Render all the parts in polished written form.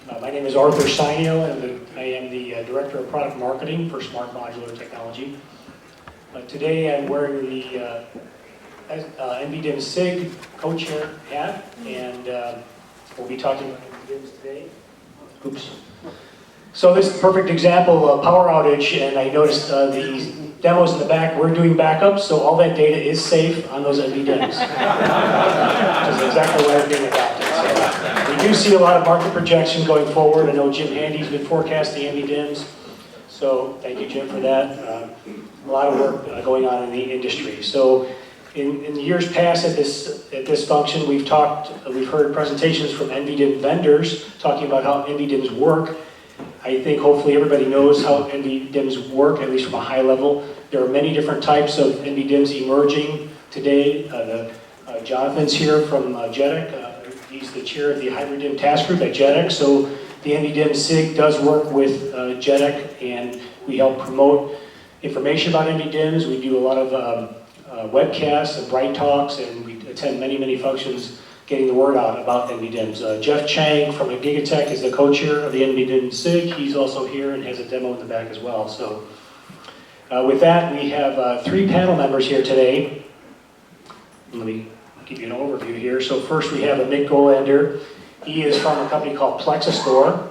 My name is Arthur Sainio, and I am the Director of Product Marketing for Smart Modular Technology. Today I'm wearing the NVDIMM SIG co-chair hat, and we'll be talking about NVDIMMs today. Oops. So this is a perfect example of power outage, and I noticed the demos in the back, we're doing backups, so all that data is safe on those NVDIMMs. Which is exactly why we're being adopted. So we do see a lot of market projection going forward. I know Jim Handy's been forecasting NVDIMMs, so thank you, Jim, for that. A lot of work going on in the industry. So in the years past at this function, we've heard presentations from NVDIMM vendors talking about how NVDIMMs work. I think hopefully everybody knows how NVDIMMs work, at least from a high level. There are many different types of NVDIMMs emerging today. Jonathan's here from JEDEC. He's the chair of the Hybrid DIMM task group at JEDEC. So the NVDIMM SIG does work with JEDEC, and we help promote information about NVDIMMs. We do a lot of webcasts and bright talks, and we attend many functions getting the word out about NVDIMMs. Jeff Chang from Gigatech is the co-chair of the NVDIMM SIG. He's also here and has a demo in the back as well. So with that, we have 3 panel members here today. Let me give you an overview here. So first we have Amit Golander. He is from a company called Plexistor.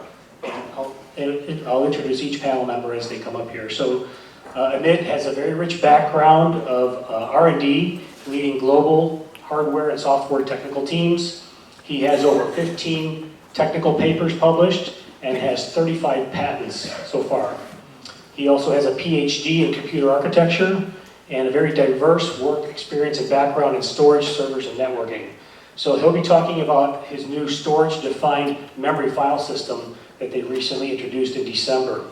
And I'll introduce each panel member as they come up here. So Amit has a very rich background of R&D, leading global hardware and software technical teams. He has over 15 technical papers published and has 35 patents so far. He also has a PhD in computer architecture and a very diverse work experience and background in storage, servers, and networking. So he'll be talking about his new storage-defined memory file system that they recently introduced in December.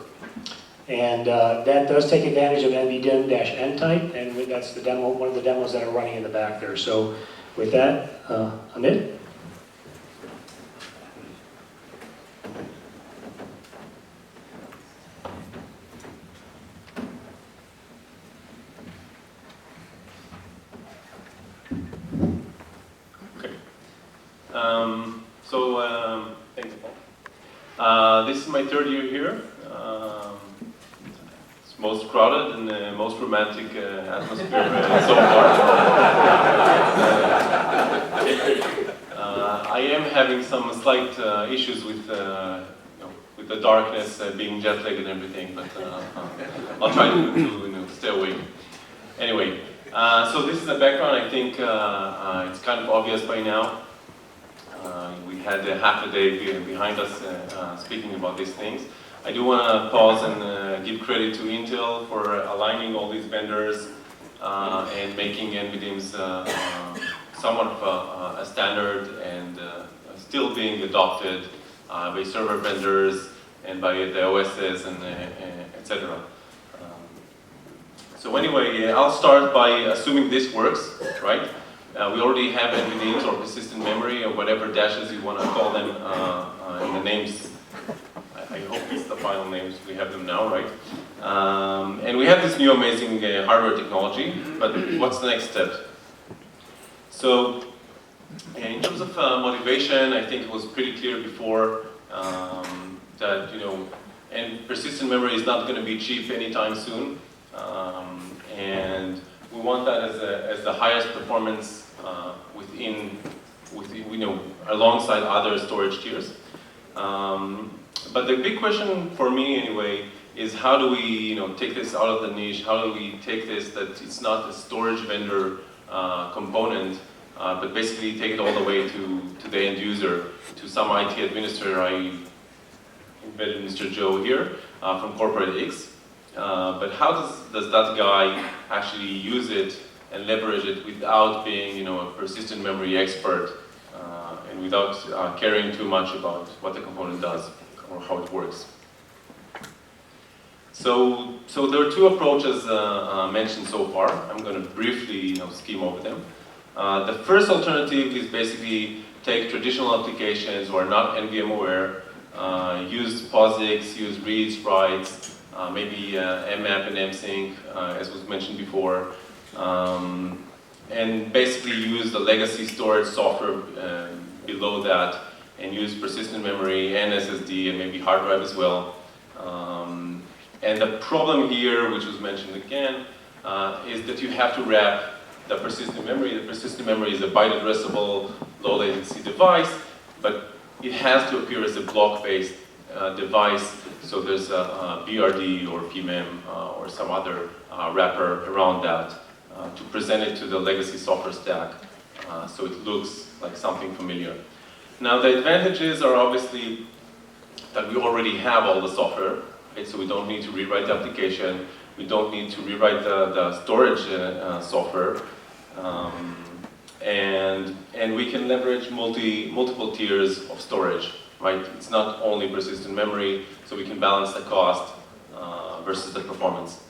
And that does take advantage of NVDIMM-N type, and that's the demo, one of the demos that are running in the back there. So with that, Amit? Okay. Thank you, Paul. This is my 3rd year here. It's most crowded and the most romantic atmosphere so far. I am having some slight issues with the darkness, being jet lagged and everything, but I'll try to stay awake. Anyway, so this is the background. I think it's kind of obvious by now. We had half a day behind us speaking about these things. I do want to pause and give credit to Intel for aligning all these vendors and making NVDIMMs somewhat of a standard and still being adopted by server vendors and by the OSes and etc. So anyway, I'll start by assuming this works, right? We already have NVDIMMs or persistent memory or whatever dashes you want to call them in the names. I hope it's the final names. We have them now, right? And we have this new amazing hardware technology, but what's the next step? So in terms of motivation, I think it was pretty clear before that, and persistent memory is not going to be cheap anytime soon. And we want that as the highest performance alongside other storage tiers. But the big question for me anyway is how do we take this out of the niche? How do we take this that it's not a storage vendor component, but basically take it all the way to the end user, to some IT administrator. I embedded Mr. Joe here from Corporate X. But how does that guy actually use it and leverage it without being a persistent memory expert and without caring too much about what the component does or how it works? So there are 2 approaches mentioned so far. I'm going to briefly skim over them. The first alternative is basically take traditional applications who are not NVM aware, use POSIX, use reads, writes, maybe mmap and msync, as was mentioned before, and basically use the legacy storage software below that and use persistent memory and SSD and maybe hard drive as well. And the problem here, which was mentioned again, is that you have to wrap the persistent memory. The persistent memory is a byte addressable, low latency device, but it has to appear as a block-based device. So there's a BRD or PMEM or some other wrapper around that to present it to the legacy software stack so it looks like something familiar. Now the advantages are obviously that we already have all the software, right? So we don't need to rewrite the application, we don't need to rewrite the storage software, and we can leverage multiple tiers of storage, right? It's not only persistent memory, so we can balance the cost versus the performance.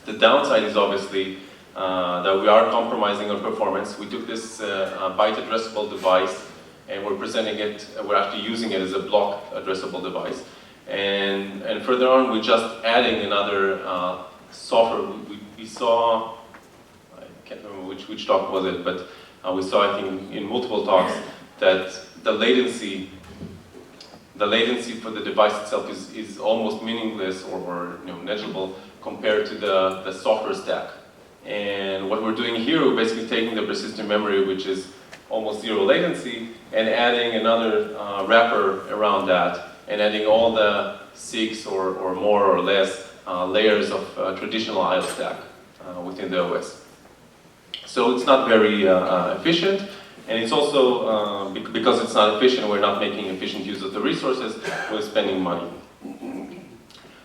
The downside is obviously that we are compromising on performance. We took this byte addressable device and we're presenting it, we're actually using it as a block addressable device. And further on, we're just adding another software. We saw, I can't remember which talk was it, but we saw, I think, in multiple talks that the latency for the device itself is almost meaningless or negligible compared to the software stack. And what we're doing here, we're basically taking the persistent memory, which is almost zero latency, and adding another wrapper around that, and adding all the 6 or more or less layers of traditional I/O stack within the OS. So it's not very efficient, and it's also, because it's not efficient, we're not making efficient use of the resources, we're spending money.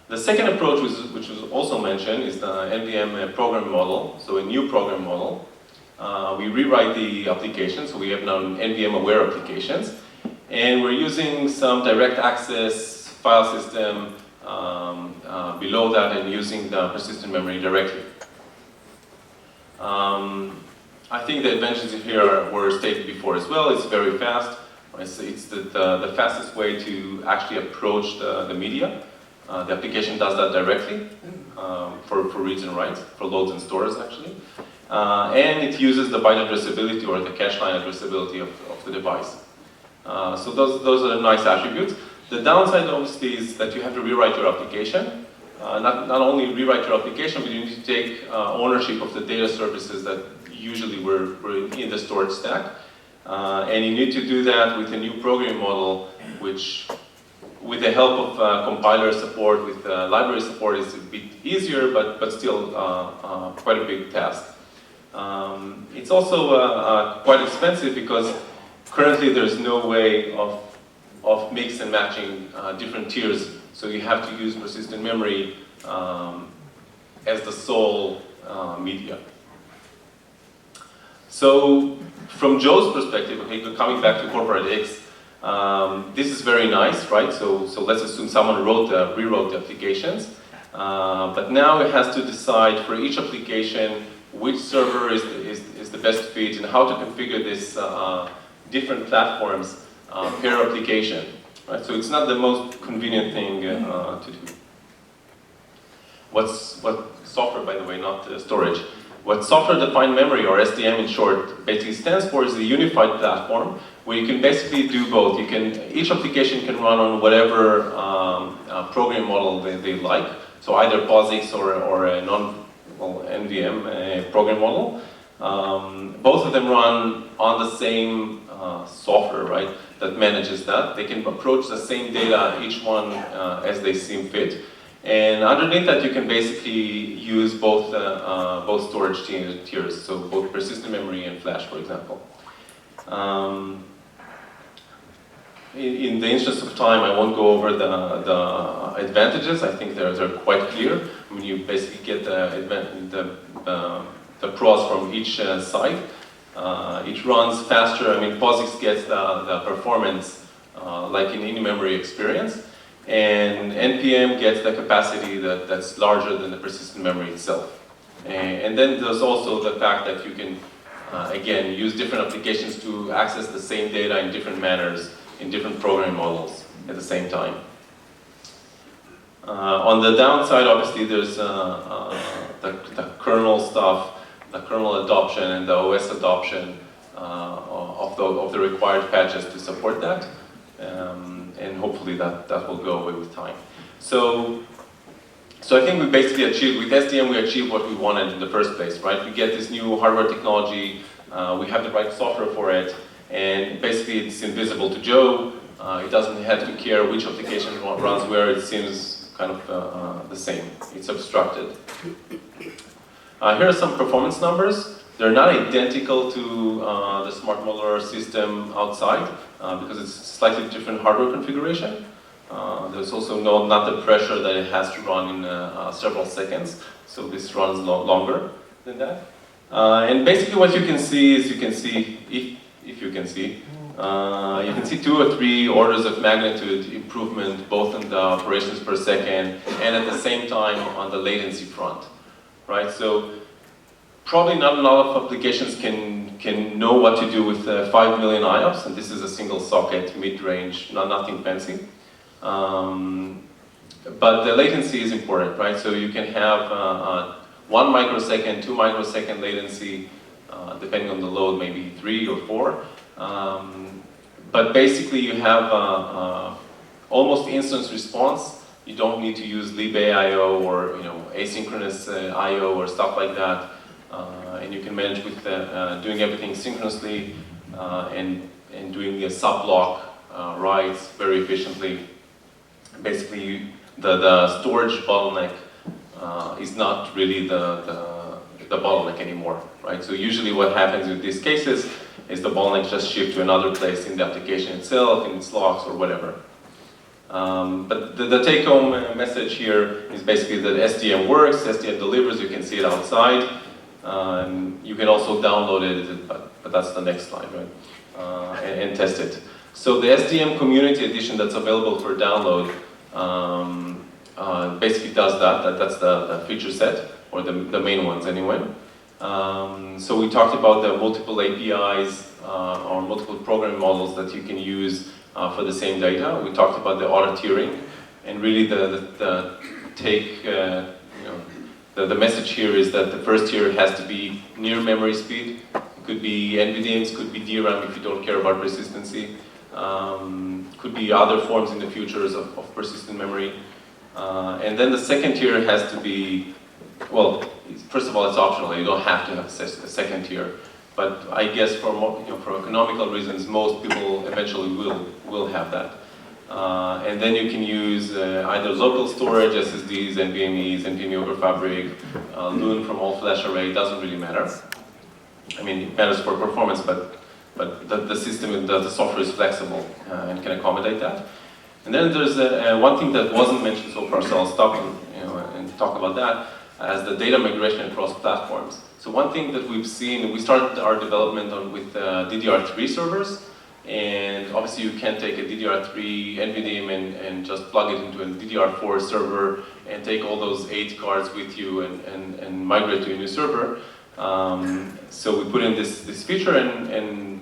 The second approach, which was also mentioned, is the NVM Program Model, so a new program model. We rewrite the application, so we have now NVM-aware applications, and we're using some direct access file system below that and using the persistent memory directly. I think the advantages here were stated before as well. It's very fast. It's the fastest way to actually approach the media. The application does that directly for reads and writes, for loads and stores actually. And it uses the byte addressability or the cache line addressability of the device. So those are nice attributes. The downside obviously is that you have to rewrite your application. Not only rewrite your application, but you need to take ownership of the data services that usually were in the storage stack. And you need to do that with a new program model, which with the help of compiler support, with library support, is a bit easier, but still quite a big task. It's also quite expensive because currently there's no way of mix and matching different tiers, so you have to use persistent memory as the sole media. So from Joe's perspective, okay, coming back to corporate X, this is very nice, right? So let's assume someone rewrote the applications, but now it has to decide for each application which server is the best fit and how to configure this different platforms per application, right? So it's not the most convenient thing to do. What software, by the way, not storage. What software-defined memory, or SDM in short, basically stands for is a unified platform where you can basically do both. Each application can run on whatever program model they like, so either POSIX or a NVM program model. Both of them run on the same software, right, that manages that. They can approach the same data, each one as they seem fit. And underneath that, you can basically use both storage tiers, so both persistent memory and flash, for example. In the interest of time, I won't go over the advantages. I think they're quite clear. I mean, you basically get the pros from each side. It runs faster. I mean, POSIX gets the performance like in any memory experience. And NPM gets the capacity that's larger than the persistent memory itself. And then there's also the fact that you can, again, use different applications to access the same data in different manners, in different program models at the same time. On the downside, obviously, there's the kernel stuff, the kernel adoption and the OS adoption. of the required patches to support that, and hopefully that will go away with time. So I think we basically achieved, with SDM we achieved what we wanted in the first place, right? We get this new hardware technology, we have the right software for it, and basically it's invisible to Joe. It doesn't have to care which application runs where. It seems kind of the same. It's abstracted. Here are some performance numbers. They're not identical to the smart modular system outside because it's slightly different hardware configuration. There's also not the pressure that it has to run in several seconds, so this runs longer than that. And basically what you can see is, if you can see 2 or 3 orders of magnitude improvement both in the operations per second and at the same time on the latency front, right? So probably not a lot of applications can know what to do with 5 million IOPS, and this is a single socket, mid-range, nothing fancy. But the latency is important, right? So you can have 1 microsecond, 2 microsecond latency, depending on the load, maybe 3 or 4. But basically you have almost instant response. You don't need to use libaio or asynchronous I/O or stuff like that. And you can manage with doing everything synchronously and doing a sub-block writes very efficiently. Basically, the storage bottleneck is not really the bottleneck anymore, right? So usually what happens with these cases is the bottlenecks just shift to another place in the application itself, in its logs or whatever. But the take-home message here is basically that SDM works, SDM delivers, you can see it outside. You can also download it, but that's the next slide, right? And test it. So the SDM Community Edition that's available for download basically does that. That's the feature set, or the main ones anyway. So we talked about the multiple APIs or multiple programming models that you can use for the same data. We talked about the auto tiering, and really the message here is that the first tier has to be near memory speed. It could be NVDIMMs, could be DRAM if you don't care about persistency. Could be other forms in the futures of persistent memory. And then the second tier has to be, well, first of all, it's optional. You don't have to have a second tier. But I guess for economical reasons, most people eventually will have that. And then you can use either local storage, SSDs, NVMEs, NVMe over Fabric, Loon from all flash array, doesn't really matter. I mean, it matters for performance, but the system, the software is flexible and can accommodate that. And then there's one thing that wasn't mentioned so far, so I'll stop and talk about that, as the data migration across platforms. So one thing that we've seen, we started our development with DDR3 servers, and obviously you can't take a DDR3 NVDIMM and just plug it into a DDR4 server and take all those 8 cards with you and migrate to a new server. So we put in this feature, and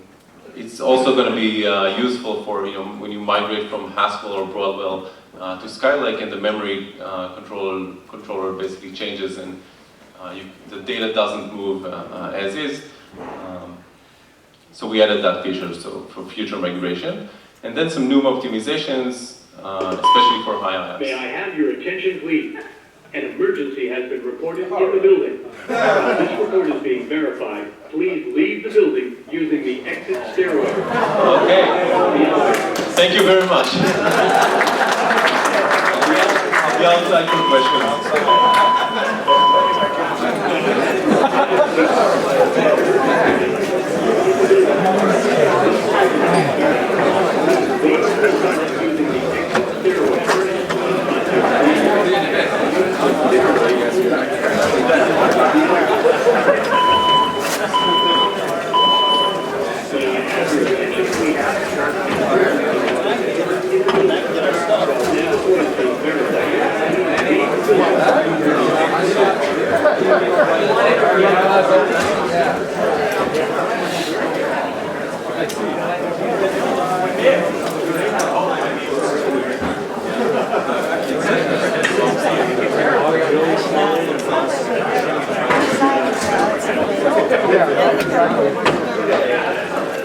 it's also going to be useful for when you migrate from Haskell or Broadwell to Skylake, and the memory controller basically changes, and the data doesn't move as is. So we added that feature for future migration, and then some NUM optimizations, especially for high IOPS. May I have your attention, please? An emergency has been reported in the building. While this report is being verified, please leave the building using the exit stairway. Okay. Thank you very much. I'll be outside for questions.